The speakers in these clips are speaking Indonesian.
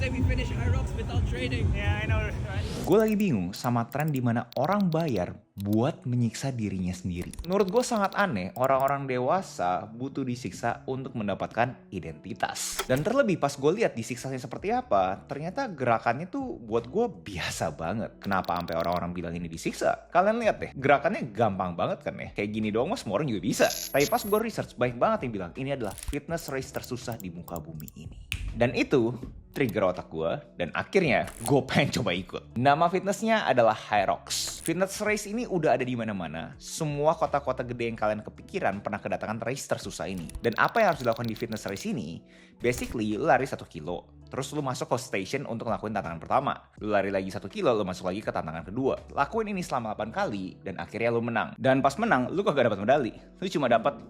say we finish Hyrox without trading. Yeah, I know, right? Gue lagi bingung sama tren dimana orang bayar buat menyiksa dirinya sendiri. Menurut gue sangat aneh, orang-orang dewasa butuh disiksa untuk mendapatkan identitas. Dan terlebih pas gue lihat disiksanya seperti apa, ternyata gerakannya tuh buat gue biasa banget. Kenapa sampai orang-orang bilang ini disiksa? Kalian lihat deh, gerakannya gampang banget kan ya. Kayak gini doang mah semua orang juga bisa. Tapi pas gue research, banyak banget yang bilang ini adalah fitness race tersusah di muka bumi ini. Dan itu trigger otak gue, dan akhirnya gue pengen coba ikut. Nama fitnessnya adalah Hyrox. Fitness race ini udah ada di mana-mana. Semua kota-kota gede yang kalian kepikiran pernah kedatangan race tersusah ini. Dan apa yang harus dilakukan di fitness race ini? Basically, lu lari 1 kilo. Terus lu masuk ke station untuk ngelakuin tantangan pertama. Lu lari lagi 1 kilo, lu masuk lagi ke tantangan kedua. Lakuin ini selama 8 kali, dan akhirnya lu menang. Dan pas menang, lu kagak dapat medali. Lu cuma dapat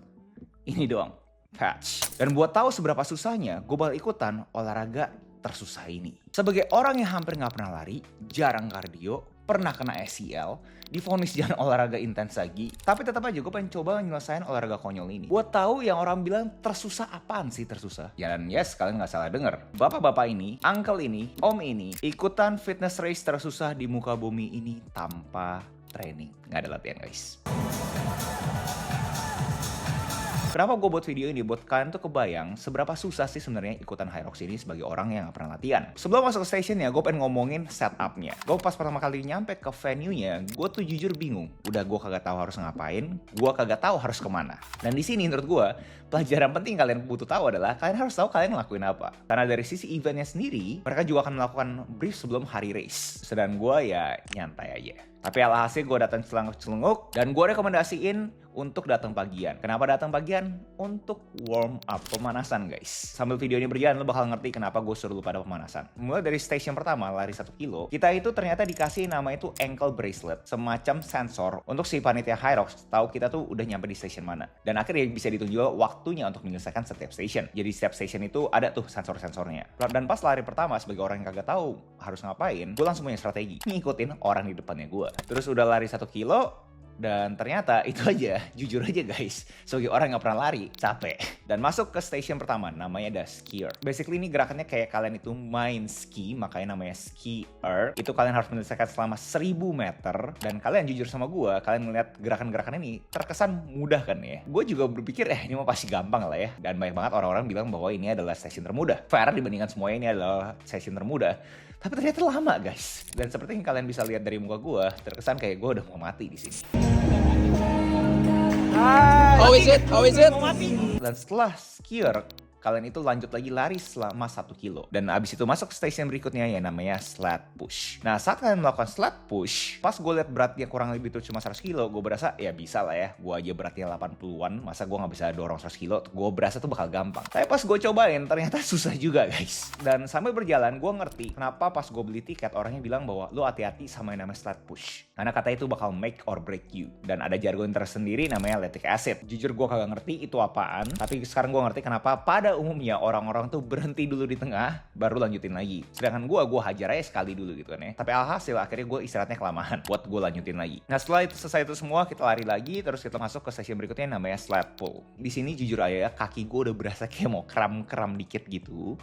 ini doang, patch. Dan buat tahu seberapa susahnya, gue bakal ikutan olahraga tersusah ini. Sebagai orang yang hampir nggak pernah lari, jarang kardio, pernah kena ACL, divonis jangan olahraga intens lagi, tapi tetap aja gue pengen coba nyelesain olahraga konyol ini. Buat tahu yang orang bilang tersusah apaan sih tersusah? Ya dan yes, kalian nggak salah denger. Bapak-bapak ini, uncle ini, om ini, ikutan fitness race tersusah di muka bumi ini tanpa training. Nggak ada latihan guys. Kenapa gue buat video ini? Buat kalian tuh kebayang seberapa susah sih sebenarnya ikutan Hyrox ini sebagai orang yang gak pernah latihan. Sebelum masuk ke stationnya, gue pengen ngomongin setupnya. Gue pas pertama kali nyampe ke venue-nya, gue tuh jujur bingung. Udah gue kagak tahu harus ngapain, gue kagak tahu harus kemana. Dan di sini menurut gue, pelajaran penting kalian butuh tahu adalah kalian harus tahu kalian ngelakuin apa. Karena dari sisi eventnya sendiri, mereka juga akan melakukan brief sebelum hari race. Sedang gue ya nyantai aja. Tapi alhasil gue datang celenguk-celenguk dan gue rekomendasiin untuk datang pagian. Kenapa datang pagian? Untuk warm up, pemanasan guys. Sambil video ini berjalan lo bakal ngerti kenapa gue suruh lu pada pemanasan. Mulai dari station pertama lari 1 kilo, kita itu ternyata dikasih nama itu ankle bracelet, semacam sensor untuk si panitia Hyrox tahu kita tuh udah nyampe di station mana. Dan akhirnya bisa ditunjuk waktunya untuk menyelesaikan setiap station. Jadi setiap station itu ada tuh sensor-sensornya. Dan pas lari pertama sebagai orang yang kagak tahu harus ngapain, gue langsung punya strategi, ngikutin orang di depannya gue. Terus udah lari 1 kilo, dan ternyata itu aja, jujur aja guys, sebagai orang yang gak pernah lari, capek. Dan masuk ke station pertama, namanya ada skier. Basically ini gerakannya kayak kalian itu main ski, makanya namanya skier. Itu kalian harus menyelesaikan selama 1000 meter. Dan kalian jujur sama gue, kalian melihat gerakan-gerakan ini terkesan mudah kan ya. Gue juga berpikir, ini mah pasti gampang lah ya. Dan banyak banget orang-orang bilang bahwa ini adalah session termudah. Fair dibandingkan semuanya ini adalah session termudah. Tapi ternyata lama guys. Dan seperti yang kalian bisa lihat dari muka gue, terkesan kayak gue udah mau mati di sini. How is it? How is it? Dan setelah skier, kalian itu lanjut lagi lari selama 1 kilo. Dan abis itu masuk ke station berikutnya yang namanya sled push. Nah saat kalian melakukan sled push, pas gue liat beratnya kurang lebih itu cuma 100 kilo, gue berasa ya bisa lah ya. Gue aja beratnya 80-an, masa gue gak bisa dorong 100 kilo, gue berasa tuh bakal gampang. Tapi pas gue cobain, ternyata susah juga guys. Dan sambil berjalan, gue ngerti kenapa pas gue beli tiket, orangnya bilang bahwa lo hati-hati sama yang namanya sled push. Karena katanya itu bakal make or break you. Dan ada jargon tersendiri namanya lactic acid. Jujur gue kagak ngerti itu apaan, tapi sekarang gue ngerti kenapa pada umumnya orang-orang tuh berhenti dulu di tengah baru lanjutin lagi. Sedangkan gue hajar aja sekali dulu gitu kan ya. Tapi alhasil akhirnya gue istirahatnya kelamaan buat gue lanjutin lagi. Nah setelah itu selesai itu semua, kita lari lagi, terus kita masuk ke sesi berikutnya yang namanya sled pull. Di sini jujur aja kaki gue udah berasa kayak mau kram-kram dikit gitu.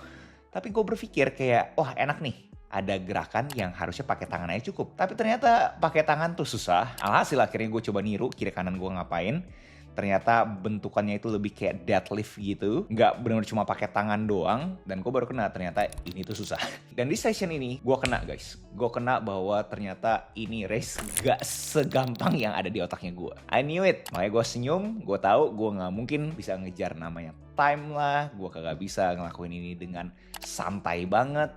Tapi gue berpikir kayak wah enak nih. Ada gerakan yang harusnya pakai tangan aja cukup. Tapi ternyata pakai tangan tuh susah. Alhasil akhirnya gue coba niru kiri kanan gue ngapain. Ternyata bentukannya itu lebih kayak deadlift gitu. Nggak benar-benar cuma pakai tangan doang. Dan gue baru kena ternyata ini tuh susah. Dan di session ini gue kena guys. Gue kena bahwa ternyata ini race gak segampang yang ada di otaknya gue. I knew it. Makanya gue senyum. Gue tahu gue nggak mungkin bisa ngejar namanya time lah. Gue kagak bisa ngelakuin ini dengan santai banget.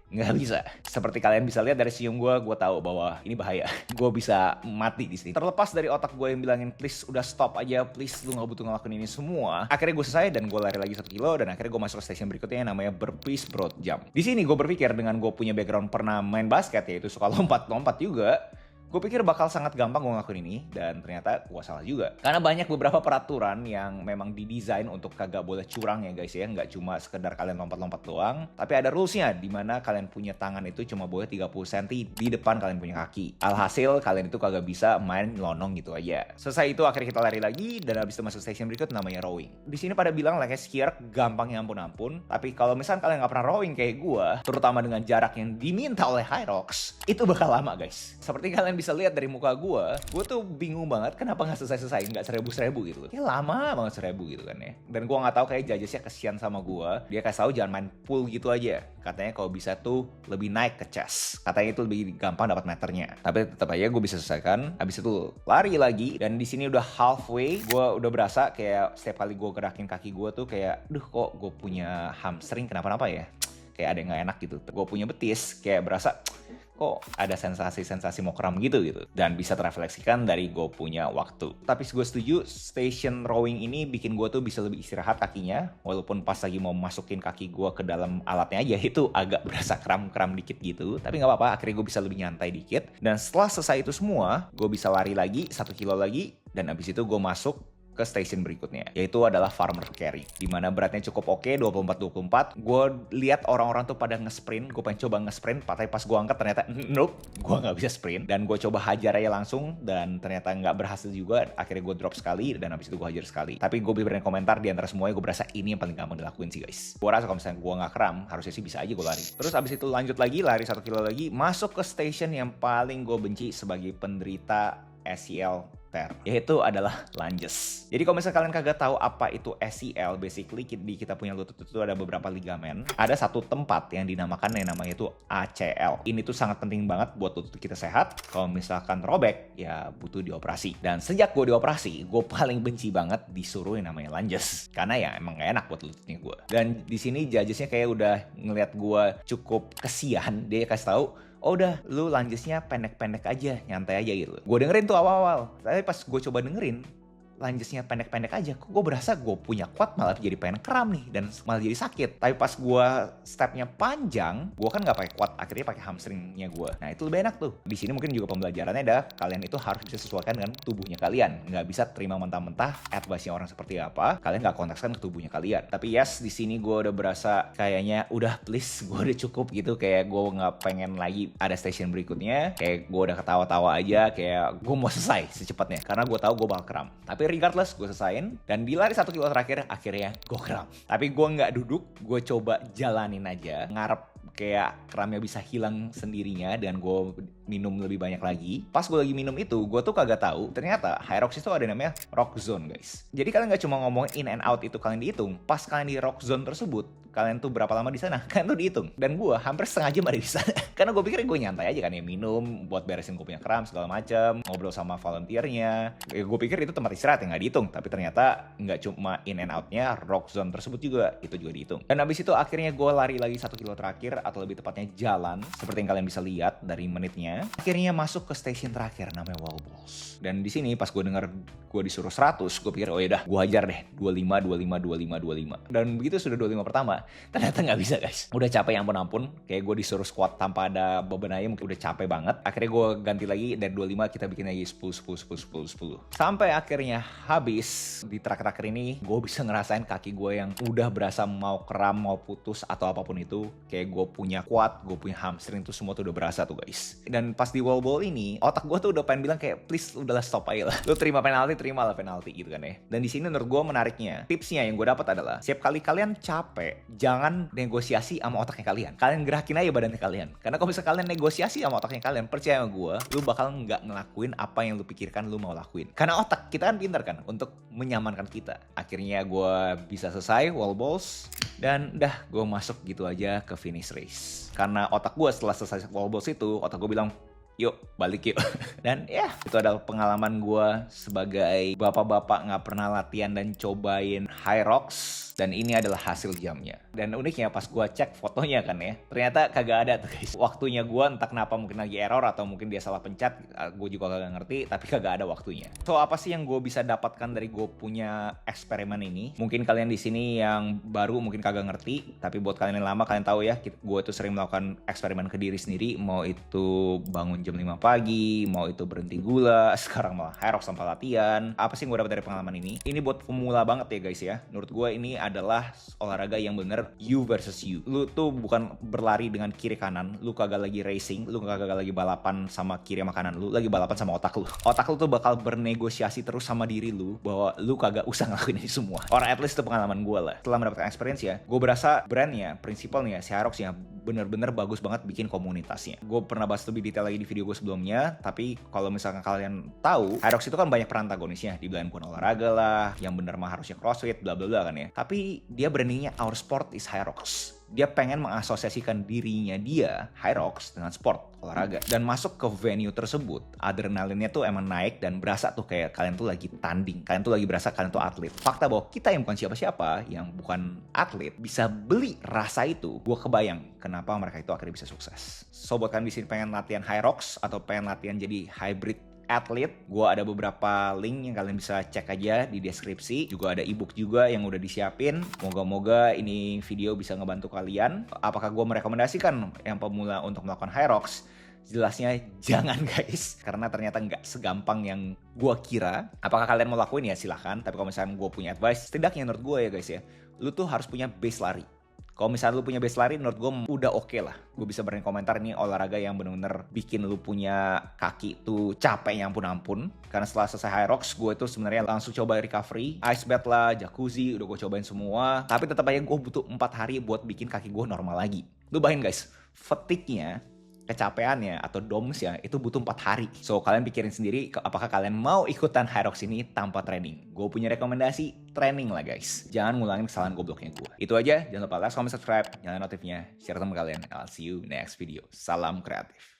Nggak bisa. Seperti kalian bisa lihat dari senyum gue tahu bahwa ini bahaya. Gue bisa mati di sini. Terlepas dari otak gue yang bilangin please udah stop aja, please lu nggak butuh ngelakuin ini semua. Akhirnya gue selesai dan gue lari lagi 1 kilo dan akhirnya gue masuk ke station berikutnya yang namanya burpees broad jump. Di sini gue berpikir dengan gue punya background pernah main basket yaitu suka lompat-lompat juga. Gue pikir bakal sangat gampang gue ngelakuin ini, dan ternyata gue salah juga. Karena banyak beberapa peraturan yang memang didesain untuk kagak boleh curang ya guys ya. Nggak cuma sekedar kalian lompat-lompat doang, tapi ada rulesnya dimana kalian punya tangan itu cuma boleh 30 cm di depan kalian punya kaki. Alhasil kalian itu kagak bisa main lonong gitu aja. Selesai itu akhirnya kita lari lagi, dan habis itu masuk station berikut namanya rowing. Di sini pada bilang like skier gampang ya ampun-ampun, tapi kalau misalnya kalian nggak pernah rowing kayak gue, terutama dengan jarak yang diminta oleh Hyrox, itu bakal lama guys. Seperti kalian bisa lihat dari muka gue tuh bingung banget kenapa nggak selesai nggak 1000 gitu. Ya lama banget 1000 gitu kan ya. Dan gue nggak tahu kayak judgesnya kesian sama gue. Dia kasih tahu jangan main pool gitu aja. Katanya kalau bisa tuh lebih naik ke chest. Katanya itu lebih gampang dapat meternya. Tapi tetap aja gue bisa selesaikan. Habis itu lari lagi, dan di sini udah halfway. Gue udah berasa kayak setiap kali gue gerakin kaki gue tuh kayak, duh kok gue punya hamstring kenapa-napa ya. Kayak ada yang gak enak gitu. Gue punya betis kayak berasa kok ada sensasi-sensasi mau kram gitu. Dan bisa terefleksikan dari gue punya waktu. Tapi gue setuju, station rowing ini bikin gue tuh bisa lebih istirahat kakinya. Walaupun pas lagi mau masukin kaki gue ke dalam alatnya aja itu agak berasa kram-kram dikit gitu. Tapi gak apa-apa, akhirnya gue bisa lebih nyantai dikit. Dan setelah selesai itu semua, gue bisa lari lagi 1 kilo lagi. Dan abis itu gue masuk ke station berikutnya, yaitu adalah farmer carry, dimana beratnya cukup oke, 24-24. Gue lihat orang-orang tuh pada nge-sprint, gue pengen coba nge-sprint, tapi pas gue angkat ternyata nope, gue nggak bisa sprint. Dan gue coba hajar aja langsung, dan ternyata nggak berhasil juga. Akhirnya gue drop sekali, dan habis itu gue hajar sekali. Tapi gue berikan komentar, di antara semuanya gue berasa ini yang paling gampang dilakuin sih guys. Gue rasa kalau misalnya gue nggak kram, harusnya sih bisa aja gue lari. Terus abis itu lanjut lagi, lari 1 kilo lagi, masuk ke station yang paling gue benci sebagai penderita ACL tear, yaitu adalah lunges. Jadi kalau misalnya kalian kagak tahu apa itu ACL, basically di kita punya lutut itu ada beberapa ligamen. Ada satu tempat yang dinamakan yang namanya itu ACL. Ini tuh sangat penting banget buat lutut kita sehat. Kalau misalkan robek, ya butuh dioperasi. Dan sejak gue dioperasi, gue paling benci banget disuruh yang namanya lunges. Karena ya emang gak enak buat lututnya gue. Dan di sini judgesnya kayak udah ngeliat gue cukup kesian. Dia kasih tahu, oh udah, lu lungesnya pendek-pendek aja, nyantai aja gitu. Gue dengerin tuh awal-awal, tapi pas gue coba dengerin, lungesnya pendek-pendek aja, kok gue berasa gue punya quad malah jadi pengen kram nih, dan malah jadi sakit. Tapi pas gue stepnya panjang, gue kan nggak pakai quad, akhirnya pakai hamstringnya gue. Nah itu lebih enak tuh. Di sini mungkin juga pembelajarannya adalah kalian itu harus bisa sesuaikan dengan tubuhnya kalian. Nggak bisa terima mentah-mentah advice-nya orang seperti apa, kalian nggak kontekskan ke tubuhnya kalian. Tapi yes, di sini gue udah berasa kayaknya udah please, gue udah cukup gitu. Kayak gue nggak pengen lagi ada station berikutnya. Kayak gue udah ketawa-tawa aja, kayak gue mau selesai secepatnya karena gue tahu gue bakal kram. Tapi regardless gue selesain, dan di lari 1 kilo terakhir akhirnya gue kram. Tapi gue nggak duduk, gue coba jalanin aja, ngarep kayak kramnya bisa hilang sendirinya, dan gue minum lebih banyak lagi. Pas gue lagi minum itu, gue tuh kagak tahu ternyata Hyrox itu ada namanya rock zone guys. Jadi kalian nggak cuma ngomong in and out itu kalian dihitung, pas kalian di rock zone tersebut, kalian tuh berapa lama di sana, kalian tuh dihitung. Dan gue hampir setengah jam ada di sana. Karena gue pikir gue nyantai aja kan ya, minum buat beresin gue punya kram segala macam, ngobrol sama volunteernya. Gue pikir itu tempat istirahat yang nggak dihitung, tapi ternyata nggak cuma in and outnya, rock zone tersebut juga dihitung. Dan habis itu akhirnya gue lari lagi 1 kilo terakhir, atau lebih tepatnya jalan, seperti yang kalian bisa lihat dari menitnya. Akhirnya masuk ke station terakhir namanya wall balls. Dan di sini pas gue denger gue disuruh 100, gue pikir oh yaudah gue hajar deh 25. Dan begitu sudah 25 pertama, ternyata nggak bisa guys. Udah capek ya ampun. Kayak gue disuruh squat tanpa ada beban aja, mungkin udah capek banget. Akhirnya gue ganti lagi dari 25 kita bikin lagi 10. Sampai akhirnya habis. Di terakhir-terakhir ini gue bisa ngerasain kaki gue yang udah berasa mau kram, mau putus atau apapun itu. Kayak gue punya quad, gue punya hamstring tuh semua tuh udah berasa tuh guys. Dan pas di wall ball ini, otak gue tuh udah pengen bilang kayak please udahlah stop aja lah. Lu terima penalti, terimalah penalti gitu kan ya. Dan di sini menurut gue menariknya, tipsnya yang gue dapat adalah setiap kali kalian capek, jangan negosiasi sama otaknya kalian. Kalian gerakin aja badannya kalian. Karena kalau misalnya kalian negosiasi sama otaknya kalian, percaya sama gue, lu bakal nggak ngelakuin apa yang lu pikirkan lu mau lakuin. Karena otak kita kan pintar kan untuk menyamankan kita. Akhirnya gue bisa selesai wall balls, dan dah gue masuk gitu aja ke finish race. Karena otak gue setelah selesai wall balls itu, otak gue bilang yuk balik yuk. Dan ya itu adalah pengalaman gue sebagai bapak-bapak nggak pernah latihan dan cobain Hyrox Dan ini adalah hasil jamnya. Dan uniknya pas gue cek fotonya kan ya, ternyata kagak ada tuh guys. Waktunya gue entah kenapa mungkin lagi error atau mungkin dia salah pencet, gue juga kagak ngerti, tapi kagak ada waktunya. So apa sih yang gue bisa dapatkan dari gue punya eksperimen ini? Mungkin kalian di sini yang baru mungkin kagak ngerti, tapi buat kalian yang lama kalian tahu ya, gue tuh sering melakukan eksperimen ke diri sendiri, mau itu bangun jam 5 pagi, mau itu berhenti gula, sekarang malah Hyrox tanpa latihan. Apa sih yang gue dapat dari pengalaman ini? Ini buat pemula banget ya guys ya. Menurut gue ini adalah olahraga yang bener you versus you. Lu tuh bukan berlari dengan kiri kanan, lu kagak lagi racing, lu kagak lagi balapan sama kiri sama kanan, lu lagi balapan sama otak lu. Otak lu tuh bakal bernegosiasi terus sama diri lu bahwa lu kagak usah ngelakuin ini semua. Or at least itu pengalaman gue lah. Setelah mendapatkan experience ya, gue berasa brandnya, prinsipalnya si Hyrox ya bener-bener bagus banget bikin komunitasnya. Gue pernah bahas lebih detail lagi di video gue sebelumnya, tapi kalau misalkan kalian tahu, Hyrox itu kan banyak peran antagonisnya, dibilang bukan olahraga lah, yang bener mah harusnya crossfit, bla bla bla kan ya. Tapi dia brandingnya Our Sport is Hyrox. Dia pengen mengasosiasikan dirinya dia, Hyrox, dengan sport, olahraga. Dan masuk ke venue tersebut, adrenalinnya tuh emang naik dan berasa tuh kayak kalian tuh lagi tanding. Kalian tuh lagi berasa kalian tuh atlet. Fakta bahwa kita yang bukan siapa-siapa, yang bukan atlet, bisa beli rasa itu. Gue kebayang kenapa mereka itu akhirnya bisa sukses. So buat kalian di sini pengen latihan Hyrox atau pengen latihan jadi hybrid atlet, gue ada beberapa link yang kalian bisa cek aja di deskripsi. Juga ada ebook juga yang udah disiapin. Moga-moga ini video bisa ngebantu kalian. Apakah gue merekomendasikan yang pemula untuk melakukan Hyrox? Jelasnya jangan guys, karena ternyata nggak segampang yang gue kira. Apakah kalian mau lakuin ya silahkan, tapi kalau misalnya gue punya advice, setidaknya menurut gue ya guys ya, lu tuh harus punya base lari. Kalau misalnya lu punya base lari, menurut gue udah oke lah. Gue bisa berani komentar ini olahraga yang bener-bener bikin lu punya kaki tuh capek yang ampun-ampun. Karena setelah selesai Hyrox, gue itu sebenarnya langsung coba recovery. Ice bath lah, jacuzzi, udah gue cobain semua. Tapi tetap aja gue butuh 4 hari buat bikin kaki gue normal lagi. Lu bayangin guys, fatigue-nya, kecapeannya atau DOMS-nya itu butuh 4 hari. So kalian pikirin sendiri apakah kalian mau ikutan Hyrox ini tanpa training. Gue punya rekomendasi, training lah guys. Jangan ngulangin kesalahan gobloknya gue. Itu aja, jangan lupa like, comment, subscribe, nyalain notifnya, share temen kalian. I'll see you next video. Salam kreatif.